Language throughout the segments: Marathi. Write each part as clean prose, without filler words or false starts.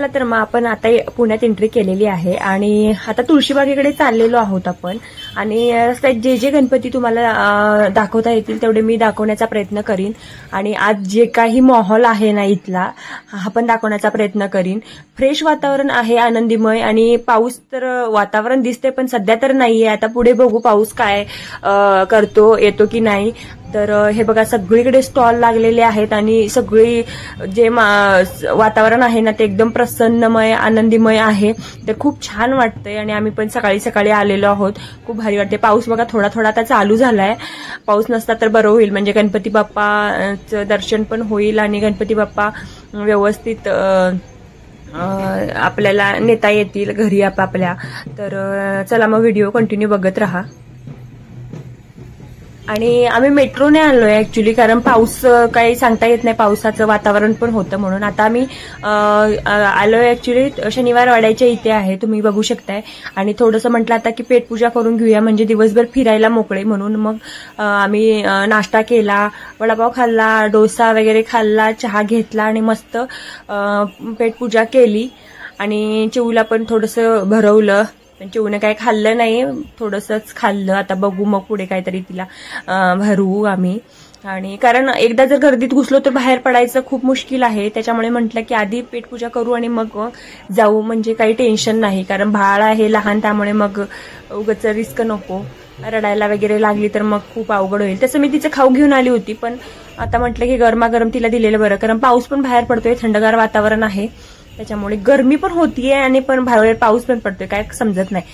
चला तर मग आपण आता पुण्यात एंट्री केलेली आहे आणि आता तुळशीबागेकडे चाललेलो आहोत आपण. आणि रस्त्यात जे जे गणपती तुम्हाला दाखवता येतील तेवढे मी दाखवण्याचा प्रयत्न करीन. आणि आज जे काही माहोल आहे ना इथला हा पण दाखवण्याचा प्रयत्न करीन. फ्रेश वातावरण आहे, आनंदीमय. आणि पाऊस तर वातावरण दिसते पण सध्या तर नाहीये. आता पुढे बघू पाऊस काय करतो, येतो की नाही. तर हे बघा सगळीकडे स्टॉल लागलेले आहेत आणि सगळी जे वातावरण आहे ना ते एकदम प्रसन्नमय, आनंदीमय आहे. तर खूप छान वाटतंय. आणि आम्ही पण सकाळी सकाळी आलेलो आहोत. खूप भारी वाटते. पाऊस बघा थोडा थोडा आता चालू झालाय. पाऊस नसता तर बरं होईल, म्हणजे गणपती बाप्पाचं दर्शन पण होईल आणि गणपती बाप्पा व्यवस्थित आपल्याला नेता येतील घरी आपापल्या. तर चला मग व्हिडिओ कंटिन्यू बघत राहा. आणि आम्ही मेट्रोने आलोय ऍक्च्युली, कारण पाऊस काही सांगता येत नाही, पावसाचं वातावरण पण होतं म्हणून. आता आम्ही आलोय ऍक्च्युली शनिवार वाड्याच्या इथे आहे, तुम्ही बघू शकताय. आणि थोडंसं म्हटलं आता की पेटपूजा करून घेऊया, म्हणजे दिवसभर फिरायला मोकळे म्हणून. मग आम्ही नाश्ता केला, वडापाव खाल्ला, डोसा वगैरे खाल्ला, चहा घेतला आणि मस्त पेटपूजा केली. आणि चिवूला पण थोडंसं भरवलं. चिवूने काही खाल्लं नाही, थोडंसंच खाल्लं. आता बघू मग पुढे काहीतरी तिला भरवू आम्ही. आणि कारण एकदा जर गर्दीत घुसलो तर बाहेर पडायचं खूप मुश्किल आहे. त्याच्यामुळे म्हटलं की आधी पेटपूजा करू आणि मग जाऊ, म्हणजे काही टेन्शन नाही. कारण बाळ आहे लहान, त्यामुळे मग उगाच रिस्क नको. रडायला वगैरे लागली तर मग खूप अवघड होईल. तसं मी तिचं खाऊ घेऊन आली होती, पण आता म्हटलं की गरमागरम तिला दिलेलं बरं. कारण पाऊस पण बाहेर पडतोय, थंडगार वातावरण आहे, त्याच्यामुळे गरमी पण होतीये आणि पण बाहेर पाऊस पण पडतोय, काय समजत नाही.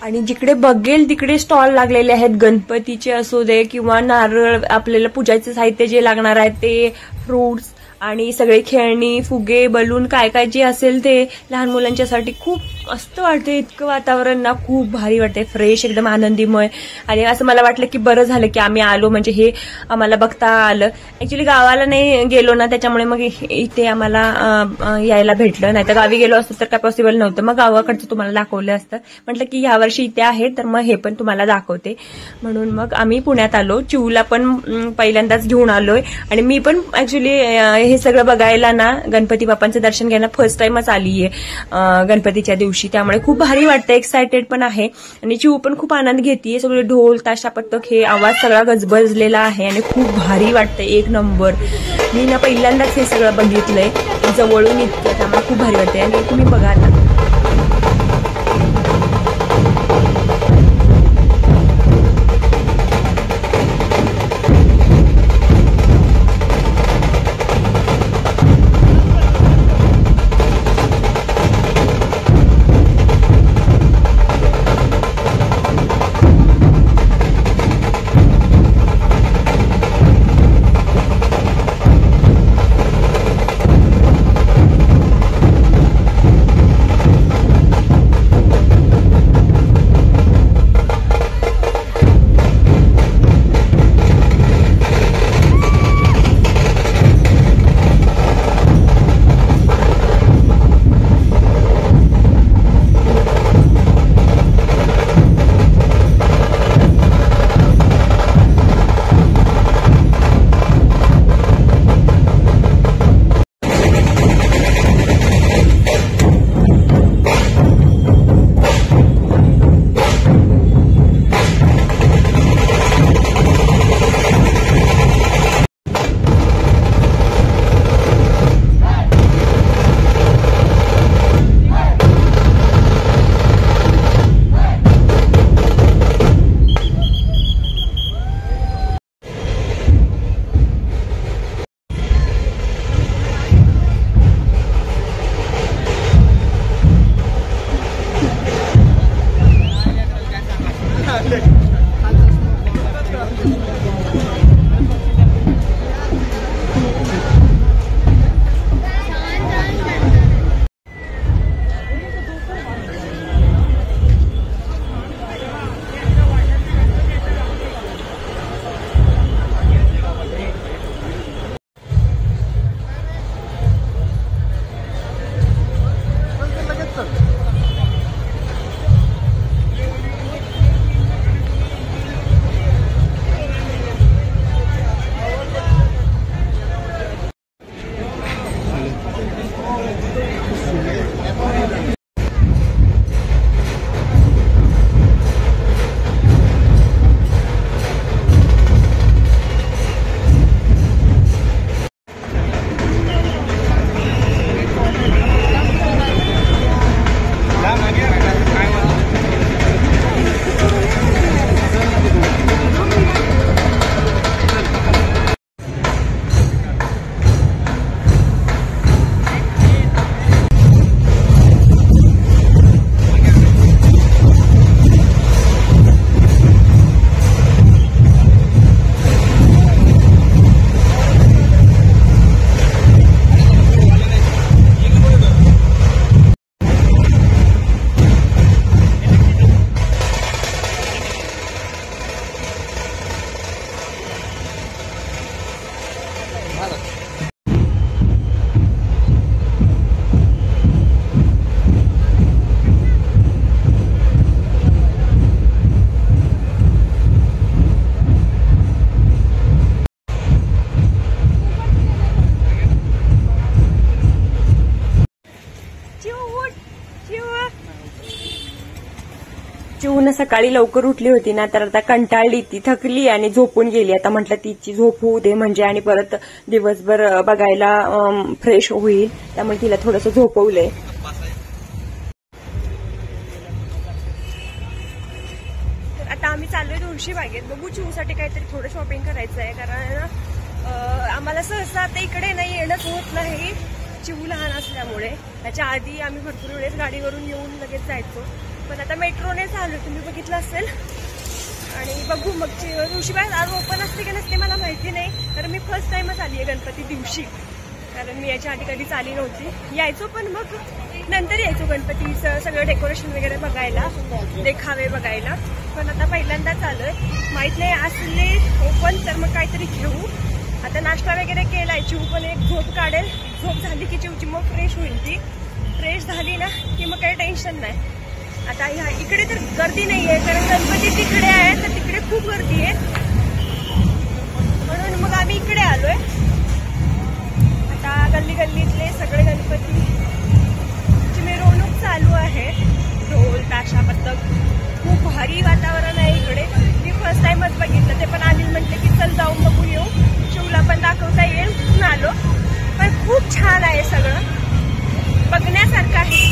आणि जिकडे बघेल तिकडे स्टॉल लागलेले आहेत, गणपतीचे असू दे किंवा नारळ, आपल्याला पूजाचे साहित्य जे लागणार आहे ते, फ्रुट्स आणि सगळे खेळणी, फुगे, बलून, काय काय जे असेल ते लहान मुलांच्यासाठी. खूप मस्त वाटते, इतकं वातावरण ना खूप भारी वाटते, फ्रेश, एकदम आनंदीमय. आणि असं मला वाटलं की बरं झालं की आम्ही आलो, म्हणजे हे आम्हाला बघता आलं. ऍक्च्युली गावाला नाही गेलो ना, त्याच्यामुळे मग इथे आम्हाला यायला भेटलं. नाही तर गावी गेलो असतं तर काय पॉसिबल नव्हतं. मग गावाकडचं तुम्हाला दाखवलं असतं. म्हटलं की यावर्षी इथे आहे तर मग हे पण तुम्हाला दाखवते, म्हणून मग आम्ही पुण्यात आलो. चिवूला पण पहिल्यांदाच घेऊन आलोय. आणि मी पण ऍक्च्युली हे सगळं बघायला ना, गणपती बाप्पांचं दर्शन घ्यायला फर्स्ट टाइमच आलीये गणपतीच्या दिवशी, त्यामुळे खूप भारी वाटतं, एक्सायटेड पण आहे. आणि चिवू पण खूप आनंद घेतीये. सगळे ढोल, ताशा, पथक, हे आवाज सगळा गजबजलेला आहे आणि खूप भारी वाटतंय, एक नंबर. मी ना पहिल्यांदाच हे सगळं बघितलंय जवळून इतकं, त्यामुळे खूप भारी वाटतंय. आणि तुम्ही बघा ना, चिवून सकाळी लवकर उठली होती ना, तर आता कंटाळली, ती थकली आणि झोपून गेली. आता म्हटलं तिची झोप होऊ दे म्हणजे, आणि परत दिवसभर बघायला फ्रेश होईल, त्यामुळे तिला थोडंसं झोपवलंय. आता आम्ही चाललोय तुळशी बागेत. बघू चिवूसाठी काहीतरी थोडं शॉपिंग करायचं आहे, कारण आम्हाला सहसा आता इकडे नाही येणंच होत नाही, चिवू लहान असल्यामुळे. त्याच्या आधी आम्ही भरपूर वेळेस गाडीवरून येऊन लगेच जायचो, पण आता मेट्रोने चालू, तुम्ही बघितलं असेल. आणि बघू मग तुळशीबाग आज ओपन असते की नसते मला माहिती नाही, तर मी फर्स्ट टाइमच आली आहे गणपती दिवशी, कारण मी याच्या आधी कधीच आली नव्हती. यायचो पण मग नंतर यायचो गणपतीचं सगळं डेकोरेशन वगैरे बघायला, देखावे बघायला, पण आता पहिल्यांदाच आलोय. माहित नाही असले ओपन तर मग काहीतरी घेऊ. आता नाश्ता वगैरे केलाय, चिव पण एक झोप काढेल, झोप झाली की चिवची मग फ्रेश होईल. ती फ्रेश झाली ना की मग काही टेन्शन नाही. आता ह्या इकडे तर गर्दी नाहीये, कारण गणपती तिकडे आहे, तर तिकडे खूप गर्दी आहे, म्हणून मग आम्ही इकडे आलोय. आता गल्ली गल्लीतले सगळे गणपतीची मिरवणूक चालू आहे, ढोल ताशा पथक, खूप भारी वातावरण आहे इकडे. मी फर्स्ट टाइमच बघितलं, ते पण अनिल म्हटले की चल जाऊन बघून येऊ, शिवला पण दाखवता येईल म्हणून आलो. पण खूप छान आहे, सगळं बघण्यासारखं आहे.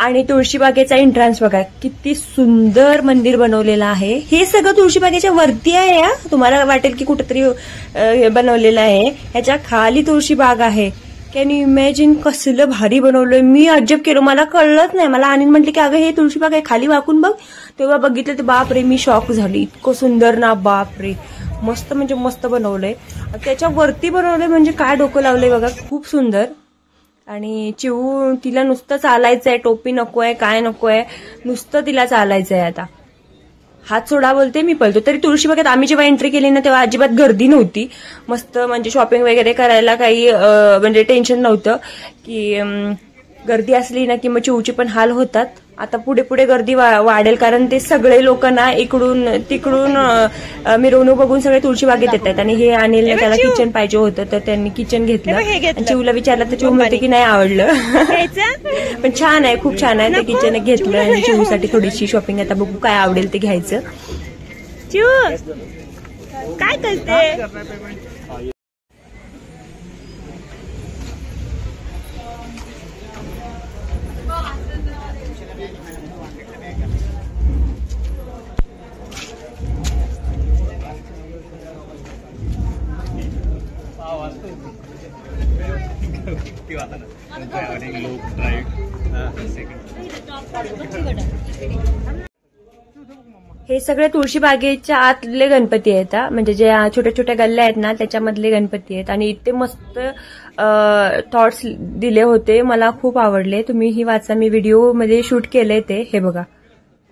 आणि तुळशीबागेचा एंट्रन्स बघा, किती सुंदर मंदिर बनवलेलं आहे. हे सगळं तुळशीबागेच्या वरती आहे. या तुम्हाला वाटेल की कुठेतरी बनवलेलं आहे, ह्याच्या खाली तुळशीबाग आहे. कॅन यू इमॅजिन कसलं भारी बनवलंय. मी अजब केलो, मला कळलंच नाही. मला आनंद म्हटलं की अगं हे तुळशीबाग आहे, खाली वाकून बघ. तेव्हा बघितलं तर बापरे, मी शॉक झाली. इतकं सुंदर ना, बापरे, मस्त म्हणजे मस्त बनवलंय. त्याच्या वरती बनवलंय म्हणजे काय डोकं लावलंय बघा, खूप सुंदर. आणि चिऊ तिला नुसतं चालायचंय, टोपी नकोय, काय नकोय, नुसतं तिला चालायचंय. आता हात सोडा बोलते, मी पळतो. तरी तुळशीबागेत आम्ही जेव्हा एंट्री केली ना तेव्हा अजिबात गर्दी नव्हती. मस्त म्हणजे शॉपिंग वगैरे करायला काही म्हणजे टेन्शन नव्हतं की गर्दी असली ना की मग चिऊची पण हाल होतात. आता पुढे पुढे गर्दी वाढेल, कारण ते सगळे लोक ना इकडून तिकडून मिरवणूक बघून सगळे तुळशीबागेत येतात. आणि हे अनिलने त्याला किचन पाहिजे होतं तर त्यांनी किचन घेतलं. चिऊला विचारलं तर चिऊ म्हणते की नाही आवडलं. पण छान आहे, खूप छान आहे. ते किचन घेतलं आणि चिऊसाठी थोडीशी शॉपिंग. आता बघू काय आवडेल ते घ्यायचं. चिऊ काय करते. हे सगळे तुळशीबागेच्या आतले गणपती आहेत. म्हणजे जे छोट्या छोट्या गल्ल्या आहेत ना त्याच्यामधले गणपती आहेत. आणि इतके मस्त थॉट्स दिले होते, मला खूप आवडले. तुम्ही ही वाचा, मी व्हिडिओ मध्ये शूट केले ते. हे बघा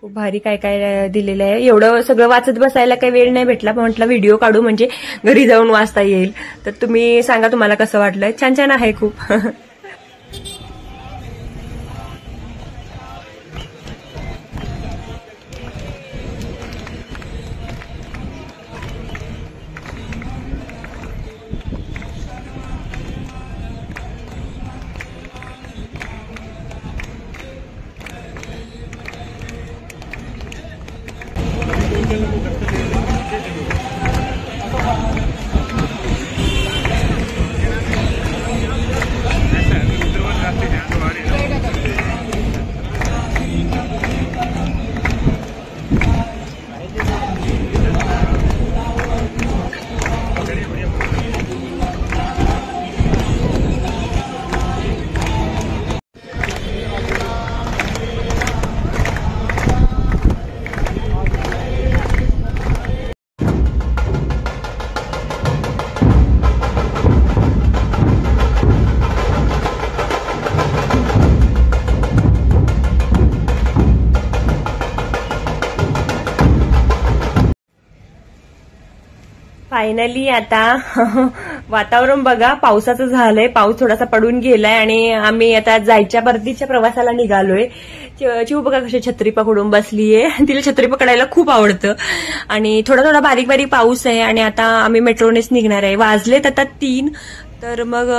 खूप भारी काय काय दिलेलं आहे. एवढं सगळं वाचत बसायला काही वेळ नाही भेटला, पण म्हटलं व्हिडिओ काढू म्हणजे घरी जाऊन वाचता येईल. तर तुम्ही सांगा तुम्हाला कसं वाटलं. छान छान आहे खूप. फायनली आता वातावरण बघा, पावसाचं झालंय. पाऊस थोडासा पडून गेलाय आणि आम्ही आता जायच्या परतीच्या प्रवासाला निघालोय. चिऊ बघा कशी छत्री पकडून बसलीये. तिला छत्री पकडायला खूप आवडतं. आणि थोडा थोडा बारीक बारीक पाऊस आहे. आणि आता आम्ही मेट्रोनेच निघणार आहे. वाजलेत आता 3. तर मग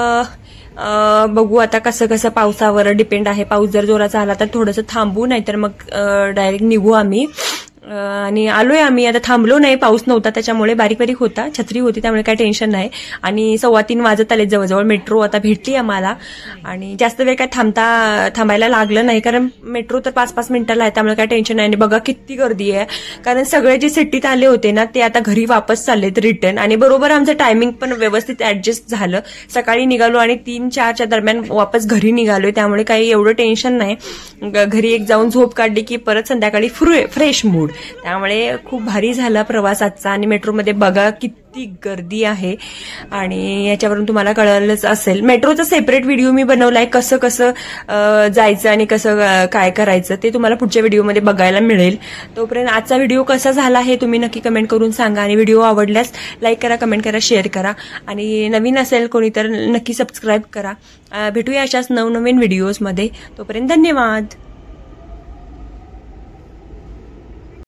बघू आता कसं कसं पावसावर डिपेंड आहे. पाऊस जर जोराचा आला तर थोडंसं थांबू, नाहीतर मग डायरेक्ट निघू आम्ही. आणि आलोय आम्ही, आता थांबलो नाही. पाऊस नव्हता त्याच्यामुळे, बारीक बारीक होता, छत्री होती त्यामुळे काही टेन्शन नाही. आणि 3:15 वाजत आले जवळजवळ. मेट्रो आता भेटली आम्हाला आणि जास्त वेळ काय थांबायला लागलं नाही, कारण मेट्रो तर 5-5 मिनिटाला आहे त्यामुळे काही टेन्शन नाही. आणि बघा किती गर्दी आहे, कारण सगळे जे सिटीत आले होते ना ते आता घरी वापस चाललेत रिटर्न. आणि बरोबर आमचं टायमिंग पण व्यवस्थित ऍडजस्ट झालं. सकाळी निघालो आणि 3-4च्या दरम्यान वापस घरी निघालोय, त्यामुळे काही एवढं टेन्शन नाही. घरी एक जाऊन झोप काढली की परत संध्याकाळी फ्रेश मूड. त्यामुळे खूप भारी झाला प्रवास आजचा. आणि मेट्रोमध्ये बघा किती गर्दी आहे आणि याच्यावरून तुम्हाला कळलंच असेल. मेट्रोचा सेपरेट व्हिडिओ मी बनवलाय, कसं कसं जायचं आणि कसं काय करायचं ते तुम्हाला पुढच्या व्हिडिओमध्ये बघायला मिळेल. तोपर्यंत आजचा व्हिडिओ कसा झाला हे तुम्ही नक्की कमेंट करून सांगा. आणि व्हिडिओ आवडल्यास लाईक करा, कमेंट करा, शेअर करा. आणि नवीन असेल कोणी तर नक्की सबस्क्राईब करा. भेटूया अशाच नवनवीन व्हिडिओजमध्ये. तोपर्यंत धन्यवाद.